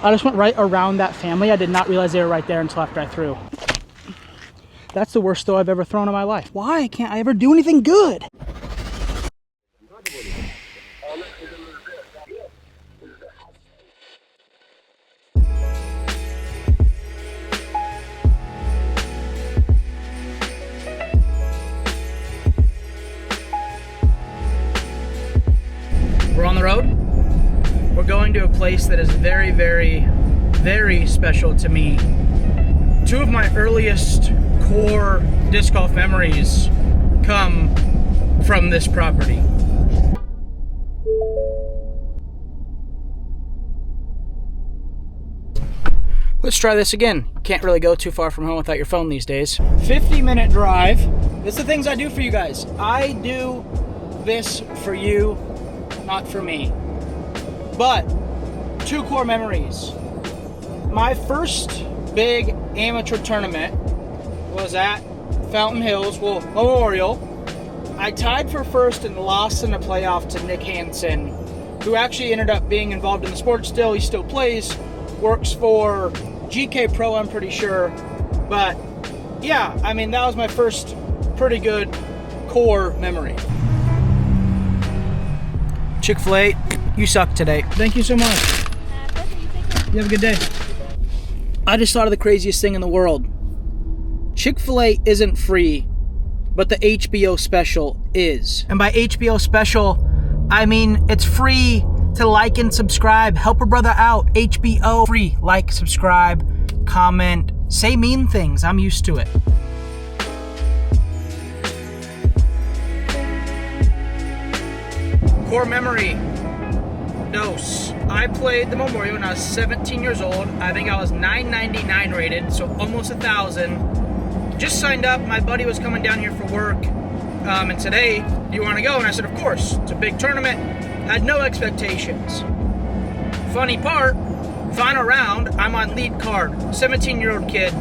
I just went right around that family. I did not realize they were right there until after I threw. That's the worst throw I've ever thrown in my life. Why can't I ever do anything good? We're on the road. We're going to a place that is very, very, very special to me. Two of my earliest core disc golf memories come from this property. Let's try this again. Can't really go too far from home without your phone these days. 50-minute drive. This is the things I do for you guys. I do this for you, not for me. But two core memories. My first big amateur tournament was at Fountain Hills Memorial. I tied for first and lost in the playoff to Nick Hansen, who actually ended up being involved in the sport still. He still plays, works for GK Pro, I'm pretty sure. But yeah, I mean, that was my first pretty good core memory. Chick-fil-A, you suck today. Thank you so much. You have a good day. I just thought of the craziest thing in the world. Chick-fil-A isn't free, but the HBO special is. And by HBO special, I mean it's free to like and subscribe. Help a brother out. HBO free. Like, subscribe, comment, say mean things. I'm used to it. Core memory. Dose. I played the Memorial when I was 17 years old. I think I was 999 rated, so almost 1,000. Just signed up. My buddy was coming down here for work, and today, do you want to go? And I said, of course. It's a big tournament. Had no expectations. Funny part, final round, I'm on lead card. 17-year-old kid.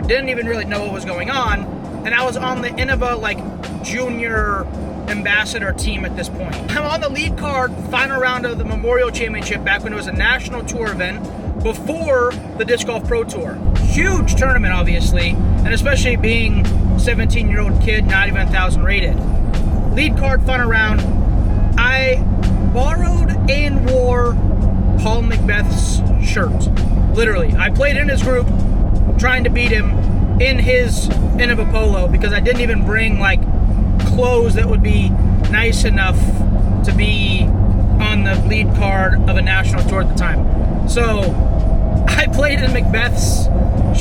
Didn't even really know what was going on, and I was on the Innova junior ambassador team at this point. I'm on the lead card, final round of the Memorial Championship back when it was a national tour event before the Disc Golf Pro Tour. Huge tournament, obviously, and especially being 17-year-old kid, not even 1,000 rated. Lead card, final round. I borrowed and wore Paul Macbeth's shirt. Literally. I played in his group, trying to beat him in his Innova Polo because I didn't even bring clothes that would be nice enough to be on the lead card of a national tour at the time. So I played in Macbeth's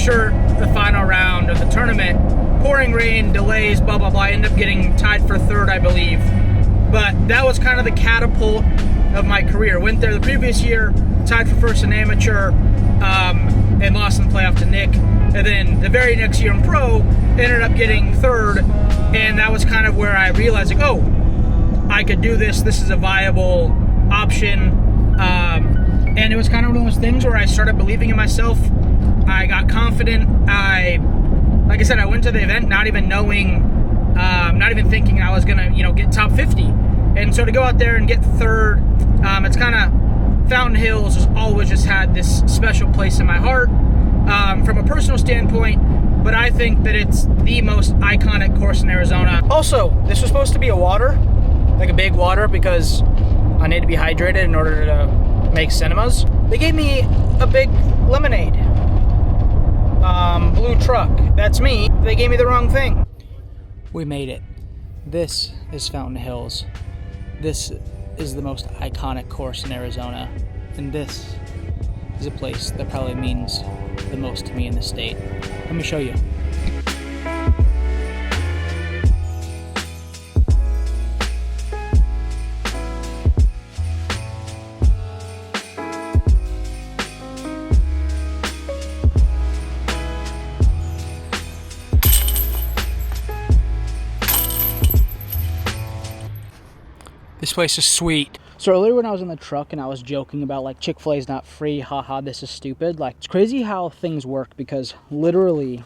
shirt the final round of the tournament. Pouring rain, delays, blah, blah, blah. I ended up getting tied for third, I believe. But that was kind of the catapult of my career. Went there the previous year, tied for first in amateur, and lost in the playoff to Nick. And then the very next year in pro, ended up getting third. And that was kind of where I realized, oh, I could do this. This is a viable option. And it was kind of one of those things where I started believing in myself. I got confident. Like I said, I went to the event not even knowing, not even thinking I was going to, get top 50. And so to go out there and get third, it's kind of, Fountain Hills has always just had this special place in my heart from a personal standpoint. But I think that it's the most iconic course in Arizona. Also, this was supposed to be a water, like a big water, because I need to be hydrated in order to make cinemas. They gave me a big lemonade. Blue truck. That's me. They gave me the wrong thing. We made it. This is Fountain Hills. This is the most iconic course in Arizona. And this is a place that probably means the most to me in the state. Let me show you. This place is sweet. So earlier when I was in the truck and I was joking about Chick-fil-A's not free, haha, this is stupid. It's crazy how things work because literally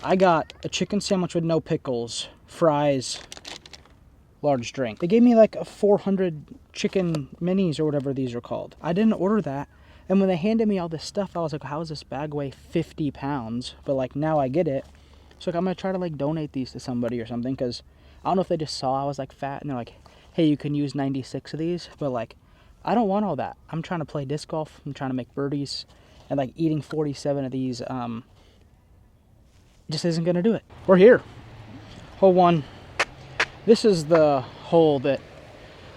I got a chicken sandwich with no pickles, fries, large drink. They gave me a 400 chicken minis or whatever these are called. I didn't order that. And when they handed me all this stuff, I was like, how does this bag weigh 50 pounds? But like now I get it. So like I'm gonna try to like donate these to somebody or something, because I don't know if they just saw I was like fat and they're like, hey, you can use 96 of these. But like, I don't want all that. I'm trying to play disc golf. I'm trying to make birdies, and like eating 47 of these just isn't gonna do it. We're here. Hole 1. This is the hole that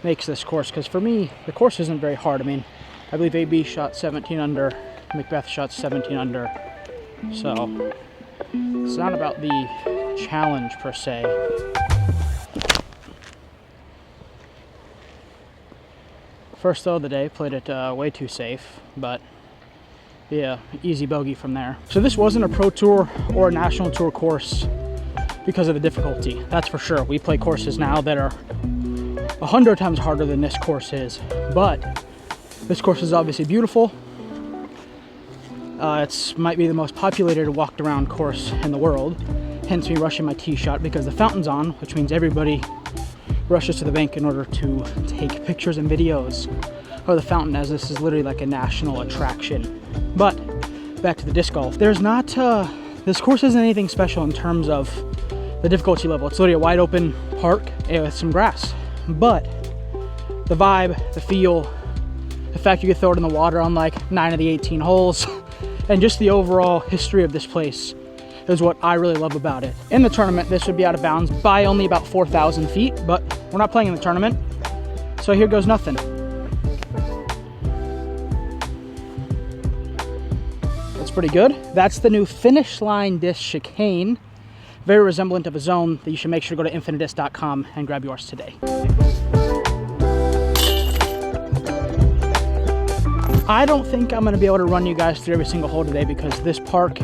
makes this course, because for me, the course isn't very hard. I mean, I believe AB shot 17 under, Macbeth shot 17 under. So it's not about the challenge per se. First throw of the day, played it way too safe, but yeah, easy bogey from there. So this wasn't a Pro Tour or a National Tour course because of the difficulty, that's for sure. We play courses now that are 100 times harder than this course is, but this course is obviously beautiful. It's might be the most populated walked around course in the world, hence me rushing my tee shot because the fountain's on, which means everybody rushes to the bank in order to take pictures and videos of the fountain, as this is literally like a national attraction. But back to the disc golf, there's not this course isn't anything special in terms of the difficulty level. It's literally a wide open park with some grass, but the vibe, the feel, the fact you could throw it in the water on like 9 of the 18 holes, and just the overall history of this place is what I really love about it. In the tournament, this would be out of bounds by only about 4,000 feet, but we're not playing in the tournament, so here goes nothing. That's pretty good. That's the new finish line disc chicane, very resemblant of a zone that you should make sure to go to infinitedisc.com and grab yours today. I don't think I'm gonna be able to run you guys through every single hole today because this park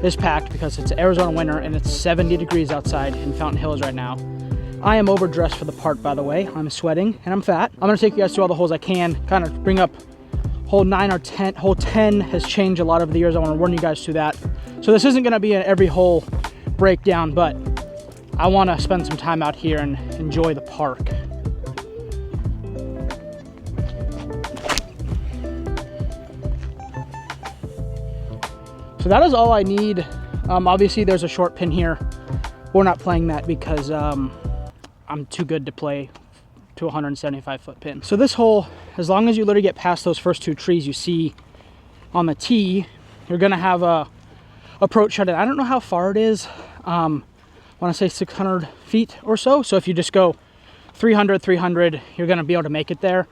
is packed because it's Arizona winter and it's 70 degrees outside in Fountain Hills right now. I am overdressed for the part, by the way. I'm sweating and I'm fat. I'm gonna take you guys through all the holes I can, kind of bring up hole 9 or 10. Hole 10 has changed a lot over the years. I wanna run you guys through that. So this isn't gonna be an every hole breakdown, but I wanna spend some time out here and enjoy the park. So that is all I need. Obviously there's a short pin here. We're not playing that because I'm too good to play to a 175 foot pin. So this hole, as long as you literally get past those first 2 trees you see on the tee, you're gonna have a approach shot in. I don't know how far it is. I wanna say 600 feet or so. So if you just go 300, 300, you're gonna be able to make it there.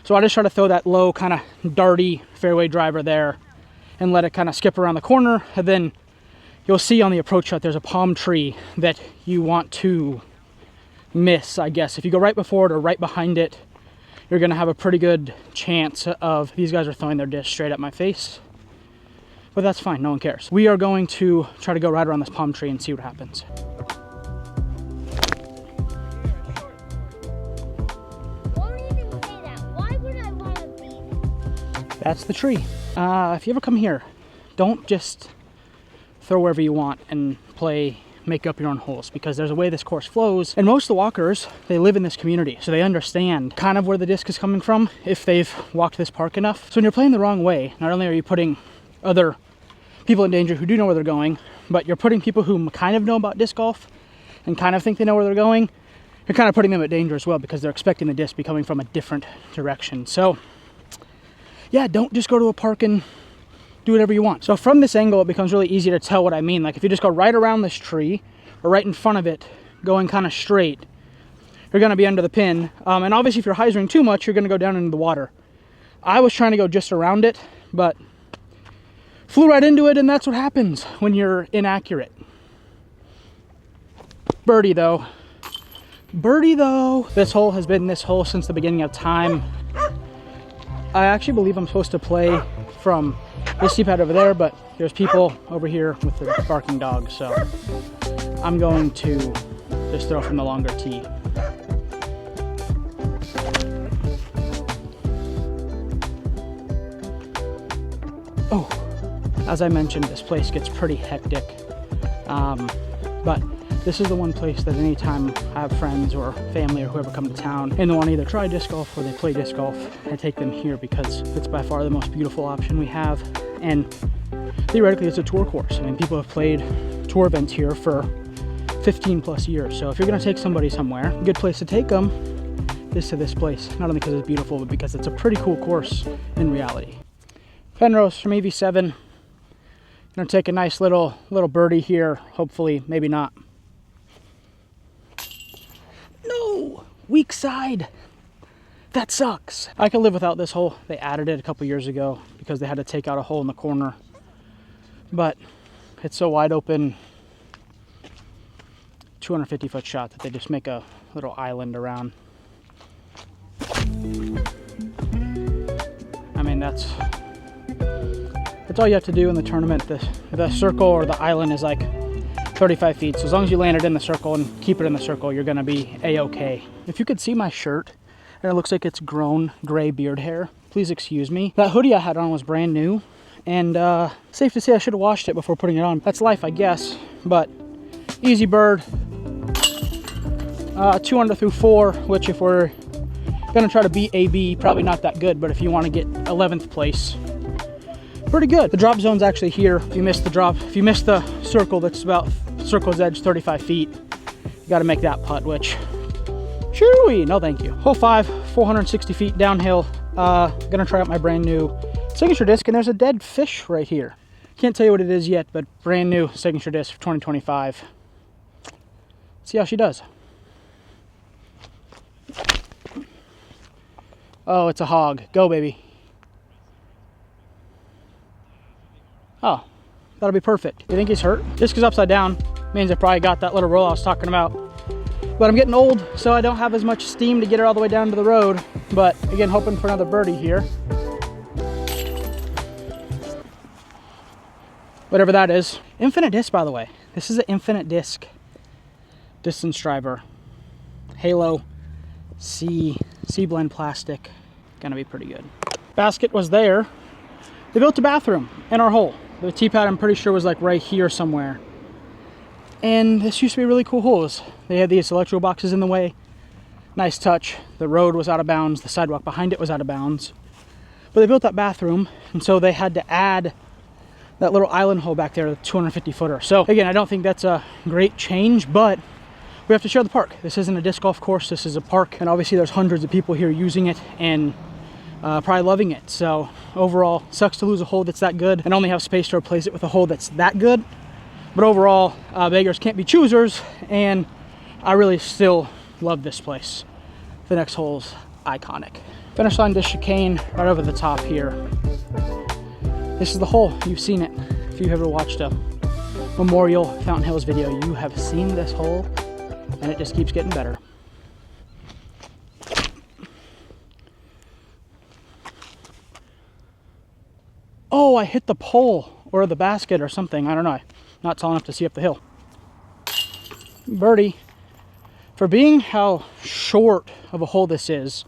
So I just try to throw that low kind of darty fairway driver there and let it kind of skip around the corner, and then you'll see on the approach shot there's a palm tree that you want to miss, I guess. If you go right before it or right behind it, you're gonna have a pretty good chance of, these guys are throwing their disc straight at my face, but that's fine, no one cares. We are going to try to go right around this palm tree and see what happens. That's the tree. If you ever come here, don't just throw wherever you want and make up your own holes, because there's a way this course flows, and most of the walkers, they live in this community, so they understand kind of where the disc is coming from if they've walked this park enough. So when you're playing the wrong way, not only are you putting other people in danger who do know where they're going, but you're putting people who kind of know about disc golf and kind of think they know where they're going, you're kind of putting them at danger as well, because they're expecting the disc to be coming from a different direction. So yeah, don't just go to a park and do whatever you want. So from this angle, it becomes really easy to tell what I mean. Like if you just go right around this tree or right in front of it, going kind of straight, you're gonna be under the pin. And obviously if you're hyzering too much, you're gonna go down into the water. I was trying to go just around it, but flew right into it, and that's what happens when you're inaccurate. Birdie though. Birdie though. This hole has been this hole since the beginning of time. I actually believe I'm supposed to play from this tee pad over there, but there's people over here with the barking dogs, so I'm going to just throw from the longer tee. Oh, as I mentioned, this place gets pretty hectic, but This is the one place that anytime I have friends or family or whoever come to town and they want to either try disc golf or they play disc golf, I take them here because it's by far the most beautiful option we have. And theoretically, it's a tour course. I mean, people have played tour events here for 15 plus years. So if you're going to take somebody somewhere, a good place to take them is to this place. Not only because it's beautiful, but because it's a pretty cool course in reality. Penrose from EV7. Gonna take a nice little birdie here. Hopefully, maybe not. No, weak side. That sucks. I could live without this hole. They added it a couple years ago because they had to take out a hole in the corner. But it's so wide open, 250-foot shot that they just make a little island around. I mean, that's all you have to do in the tournament. The circle or the island is like 35 feet. So as long as you land it in the circle and keep it in the circle, you're gonna be a-okay. If you could see my shirt, and it looks like it's grown gray beard hair, please excuse me. That hoodie I had on was brand new, and safe to say I should have washed it before putting it on. That's life, I guess, but easy bird. 2 under through 4, which if we're gonna try to beat AB, probably not that good, but if you want to get 11th place, pretty good. The drop zone's actually here. If you miss the drop, if you miss the circle, that's about circle's edge 35 feet. You got to make that putt, which, shoo-wee, no thank you. Hole 5, 460 feet downhill. Gonna try out my brand new signature disc, and there's a dead fish right here. Can't tell you what it is yet, but brand new signature disc for 2025. See how she does. Oh, it's a hog. Go, baby. Oh, that'll be perfect. You think he's hurt? Disc is upside down. Means I probably got that little roll I was talking about. But I'm getting old, so I don't have as much steam to get it all the way down to the road. But again, hoping for another birdie here. Whatever that is. Infinite disc, by the way. This is an infinite disc distance driver. Halo C blend plastic. Gonna be pretty good. Basket was there. They built a bathroom in our hole. The tee pad, I'm pretty sure, was like right here somewhere. And this used to be really cool holes. They had these electrical boxes in the way. Nice touch. The road was out of bounds. The sidewalk behind it was out of bounds. But they built that bathroom, and so they had to add that little island hole back there, the 250 footer. So again, I don't think that's a great change, but we have to share the park. This isn't a disc golf course, this is a park. And obviously there's hundreds of people here using it and probably loving it. So overall, sucks to lose a hole that's that good and only have space to replace it with a hole that's that good. But overall, beggars can't be choosers, and I really still love this place. The next hole's iconic. Finish line disc chicane right over the top here. This is the hole. You've seen it. If you've ever watched a Memorial Fountain Hills video, you have seen this hole, and it just keeps getting better. Oh, I hit the pole or the basket or something. I don't know. Not tall enough to see up the hill. Birdie. For being how short of a hole this is,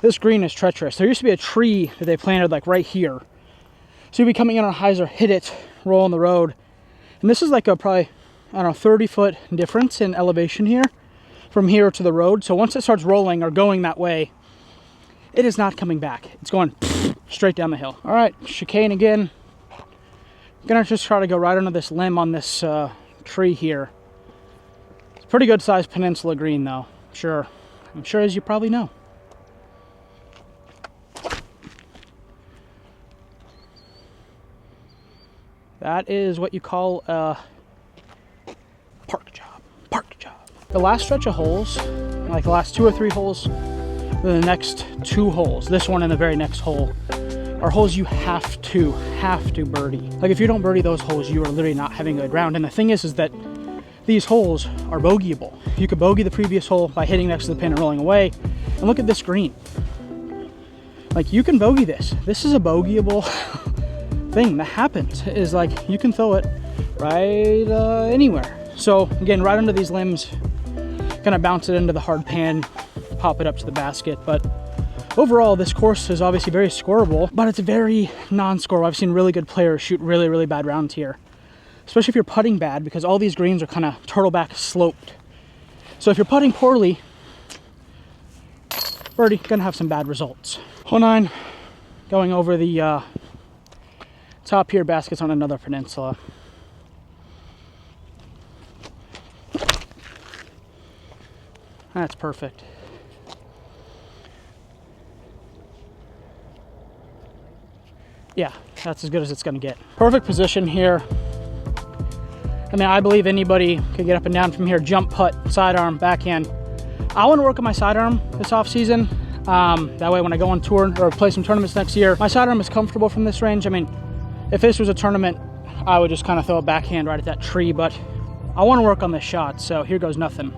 this green is treacherous. There used to be a tree that they planted like right here. So you'd be coming in on a hyzer, hit it, roll on the road. And this is like a probably, I don't know, 30-foot difference in elevation here from here to the road. So once it starts rolling or going that way, it is not coming back. It's going straight down the hill. All right, chicane again. I'm gonna just try to go right under this limb on this tree here. It's a pretty good sized peninsula green though. I'm sure as you probably know. That is what you call a park job. Park job. The last stretch of holes, like the last 2 or 3 holes, the next 2 holes, this one and the very next hole, are holes you have to birdie. Like if you don't birdie those holes, you are literally not having a good round. And the thing is that these holes are bogeyable. You could bogey the previous hole by hitting next to the pin and rolling away. And look at this green. Like you can bogey this. This is a bogeyable thing that happens. Is like you can throw it right anywhere. So again, right under these limbs, gonna bounce it into the hard pan, pop it up to the basket. But overall, this course is obviously very scoreable, but it's very non-scoreable. I've seen really good players shoot really, really bad rounds here. especially if you're putting bad, because all these greens are kind of turtleback sloped. So if you're putting poorly, birdie, gonna have some bad results. Hole 9, going over the top here, baskets on another peninsula. That's perfect. Yeah, that's as good as it's gonna get. Perfect position here. I mean, I believe anybody could get up and down from here, jump putt, sidearm, backhand. I want to work on my sidearm this off season. That way when I go on tour or play some tournaments next year, my sidearm is comfortable from this range. I mean, if this was a tournament, I would just kind of throw a backhand right at that tree, but I want to work on this shot, so here goes nothing.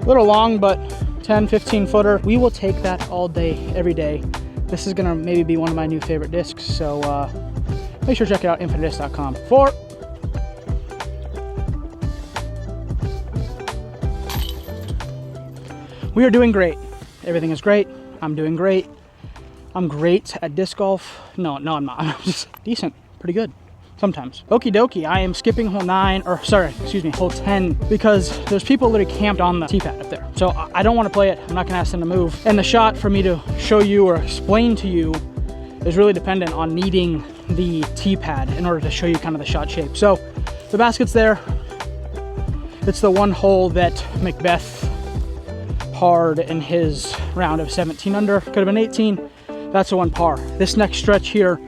A little long, but 10, 15 footer. We will take that all day, every day. This is gonna maybe be one of my new favorite discs, so make sure to check it out, infinitedisc.com. 4. We are doing great. Everything is great. I'm doing great. I'm great at disc golf. No, I'm not. I'm just decent, pretty good. Sometimes. Okie dokie, I am skipping hole 9, or sorry, excuse me, hole 10, because there's people literally camped on the tee pad up there. So I don't want to play it. I'm not gonna ask them to move. And the shot for me to show you or explain to you is really dependent on needing the tee pad in order to show you kind of the shot shape. So the basket's there. It's the one hole that Macbeth parred in his round of 17 under. Could have been 18. That's the one par. This next stretch here,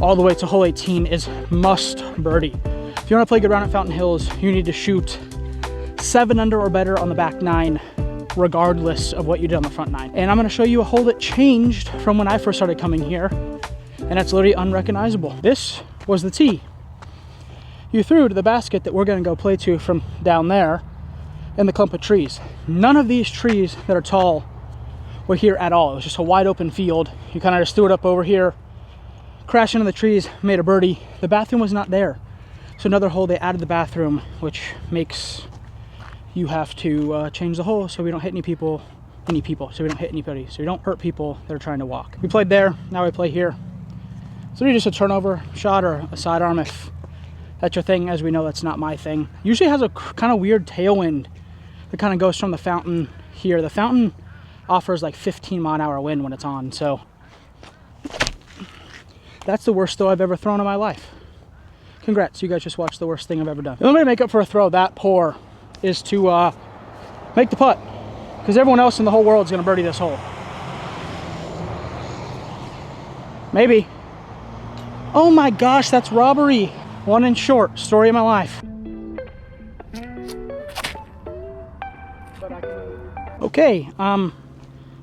all the way to hole 18, is must birdie. If you want to play good round at Fountain Hills, you need to shoot 7 under or better on the back 9, regardless of what you did on the front 9. And I'm going to show you a hole that changed from when I first started coming here, and it's literally unrecognizable. This was the tee you threw to the basket that we're going to go play to from down there in the clump of trees. None of these trees that are tall were here at all. It was just a wide open field. You kind of just threw it up over here, crashed into the trees, made a birdie. The bathroom was not there. So another hole, they added the bathroom, which makes you have to change the hole so we don't hit any people, so we don't hit anybody, so we don't hurt people that are trying to walk. We played there, now we play here. It's literally just a turnover shot or a sidearm if that's your thing. As we know, that's not my thing. Usually has a kind of weird tailwind that kind of goes from the fountain here. The fountain offers like 15-mile-an-hour wind when it's on, so that's the worst throw I've ever thrown in my life. Congrats, you guys just watched the worst thing I've ever done. The only way to make up for a throw that poor is to make the putt, because everyone else in the whole world is going to birdie this hole. Maybe. Oh my gosh, that's robbery. 1 inch short. Story of my life. Okay,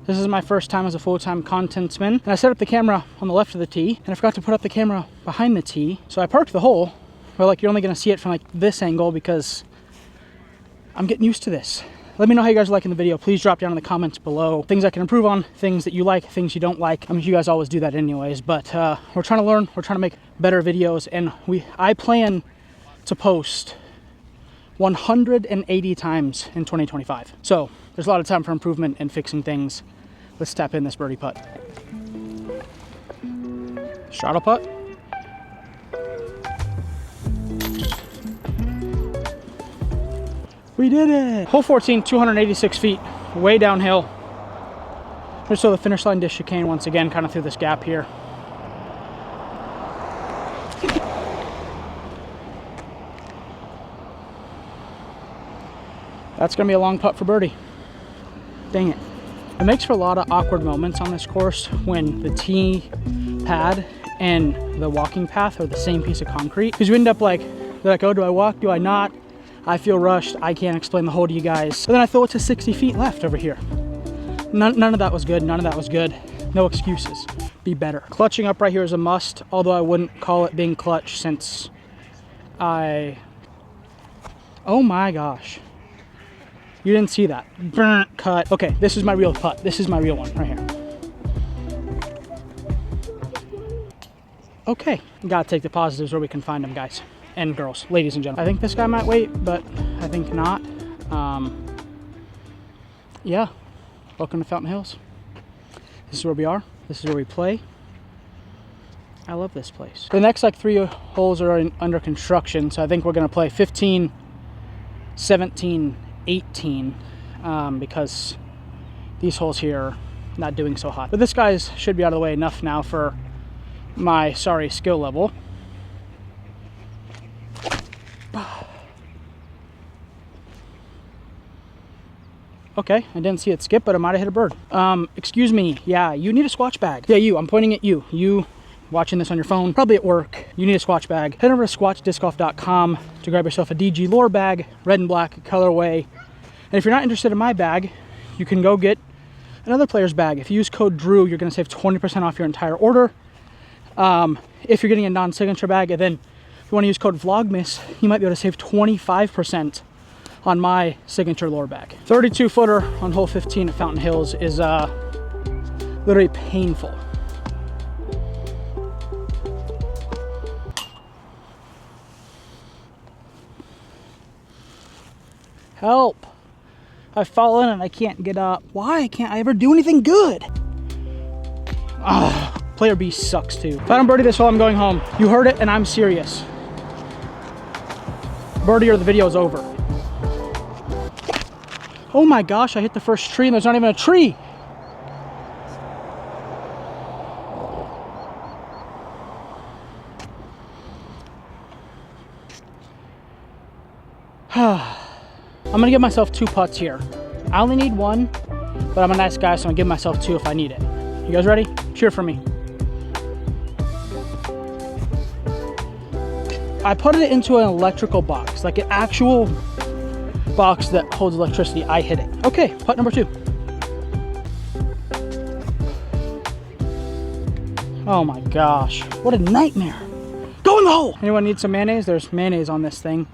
this is my first time as a full-time contentsman, and I set up the camera on the left of the tee, and I forgot to put up the camera behind the tee, so I parked the hole, but like you're only going to see it from like this angle because I'm getting used to this. Let me know how you guys are liking the video. Please drop down in the comments below things I can improve on, things that you like, things you don't like. I mean, you guys always do that anyways, but we're trying to learn, we're trying to make better videos, and I plan to post 180 times in 2025. So there's a lot of time for improvement and fixing things. Let's tap in this birdie putt. Straddle putt. We did it! Hole 14, 286 feet, way downhill. Just so the finish line disc chicane once again, kind of through this gap here. That's gonna be a long putt for birdie. Dang it. It makes for a lot of awkward moments on this course when the tee pad and the walking path are the same piece of concrete. Because you end up like, oh, do I walk, do I not? I feel rushed, I can't explain the hole to you guys. So then I throw it to 60 feet left over here. None of that was good, none of that was good. No excuses, be better. Clutching up right here is a must, although I wouldn't call it being clutch since oh my gosh. You didn't see that. Burnt cut. Okay, this is my real putt. This is my real one right here. Okay, gotta take the positives where we can find them, guys and girls, ladies and gentlemen. I think this guy might wait, but I think not. Yeah, welcome to Fountain Hills. This is where we are. This is where we play. I love this place. The next like 3 holes are under construction, so I think we're gonna play 15, 17, 18, because these holes here are not doing so hot. But this guy's should be out of the way enough now for my sorry skill level. Okay, I didn't see it skip, but I might have hit a bird. Excuse me, yeah, you need a Squatch bag. Yeah, you, I'm pointing at you. You watching this on your phone, probably at work. You need a Squatch bag. Head over to squatchdiscgolf.com to grab yourself a DG Lure bag, red and black colorway. And if you're not interested in my bag, you can go get another player's bag. If you use code DREW, you're gonna save 20% off your entire order. If you're getting a non-signature bag, and then if you wanna use code VLOGMAS, you might be able to save 25% on my signature lure bag. 32 footer on hole 15 at Fountain Hills is literally painful. Help! I've fallen and I can't get up. Why can't I ever do anything good? Ah, player B sucks too. If I don't birdie this hole, I'm going home. You heard it and I'm serious. Birdie or the video's over. Oh my gosh, I hit the first tree and there's not even a tree. I'm gonna give myself 2 putts here. I only need 1, but I'm a nice guy, so I'm gonna give myself 2 if I need it. You guys ready? Cheer for me. I put it into an electrical box, like an actual box that holds electricity. I hit it. Okay, putt number 2. Oh my gosh, what a nightmare. Go in the hole! Anyone need some mayonnaise? There's mayonnaise on this thing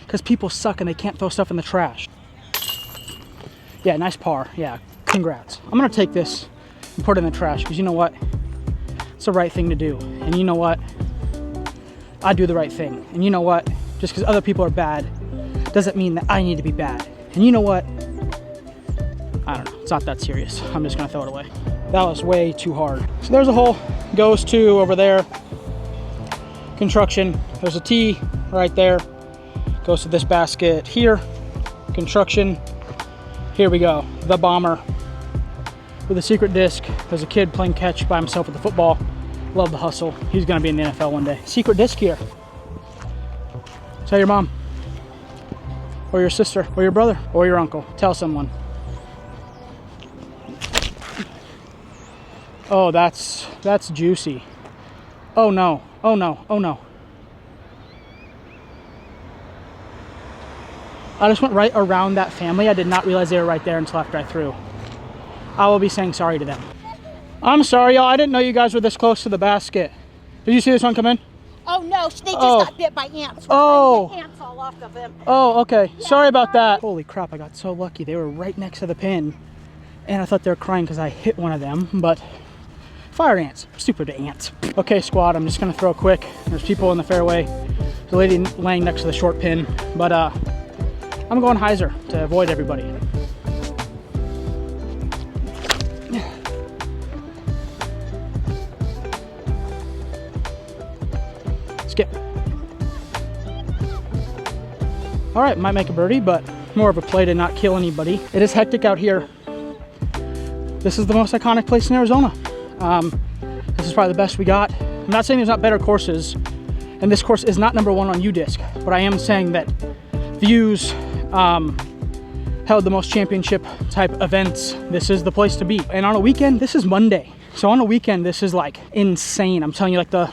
because people suck and they can't throw stuff in the trash. Yeah, nice par. Yeah, congrats. I'm gonna take this and put it in the trash because you know what? It's the right thing to do. And you know what? I do the right thing. And you know what? Just because other people are bad doesn't mean that I need to be bad. And you know what? I don't know. It's not that serious. I'm just gonna throw it away. That was way too hard. So there's a hole. Goes to over there. Construction. There's a tee right there. Goes to this basket here. Construction. Here we go. The bomber with a secret disc. There's a kid playing catch by himself with the football. Love the hustle. He's gonna be in the NFL one day. Secret disc here. Tell your mom, or your sister, or your brother, or your uncle. Tell someone. Oh, that's juicy. Oh no, oh no, oh no. I just went right around that family. I did not realize they were right there until after I threw. I will be saying sorry to them. I'm sorry, y'all. I didn't know you guys were this close to the basket. Did you see this one come in? Oh no, they just got bit by ants. Oh. Ants all off of them. Oh, okay. Yeah, sorry about that. Holy crap, I got so lucky. They were right next to the pin. And I thought they were crying because I hit one of them, but fire ants. Stupid ants. Okay, squad, I'm just going to throw quick. There's people in the fairway. There's a lady laying next to the short pin, but I'm going hyzer to avoid everybody. Skip. All right, might make a birdie, but more of a play to not kill anybody. It is hectic out here. This is the most iconic place in Arizona. This is probably the best we got. I'm not saying there's not better courses, and this course is not #1 on UDisc, but I am saying that Views held the most championship type events. This is the place to be. And on a weekend, this is Monday. So on a weekend, this is like insane. I'm telling you, like the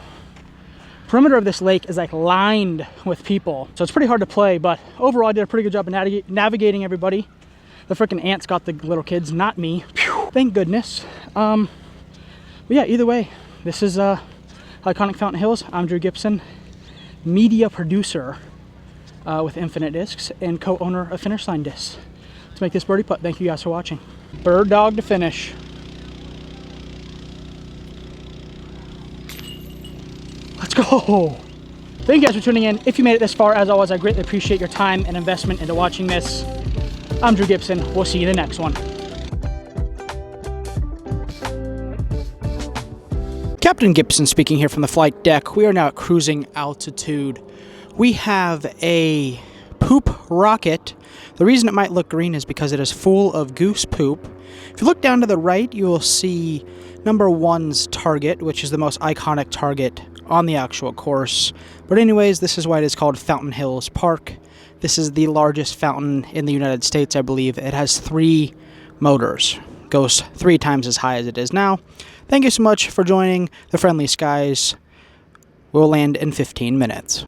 perimeter of this lake is like lined with people. So it's pretty hard to play, but overall I did a pretty good job of navigating everybody. The freaking ants got the little kids, not me. Phew, thank goodness. But yeah, either way, this is Iconic Fountain Hills. I'm Drew Gibson, media producer with Infinite Discs and co-owner of Finish Line Discs. Let's make this birdie putt. Thank you guys for watching. Bird dog to finish. Let's go. Thank you guys for tuning in. If you made it this far, as always, I greatly appreciate your time and investment into watching this. I'm Drew Gibson. We'll see you in the next one. Captain Gibson speaking here from the flight deck. We are now at cruising altitude. We have a poop rocket. The reason it might look green is because it is full of goose poop. If you look down to the right, you will see number 1's target, which is the most iconic target on the actual course. But anyways, this is why it is called Fountain Hills Park. This is the largest fountain in the United States, I believe. It has 3 motors. Goes 3 times as high as it is now. Thank you so much for joining the Friendly Skies. We'll land in 15 minutes.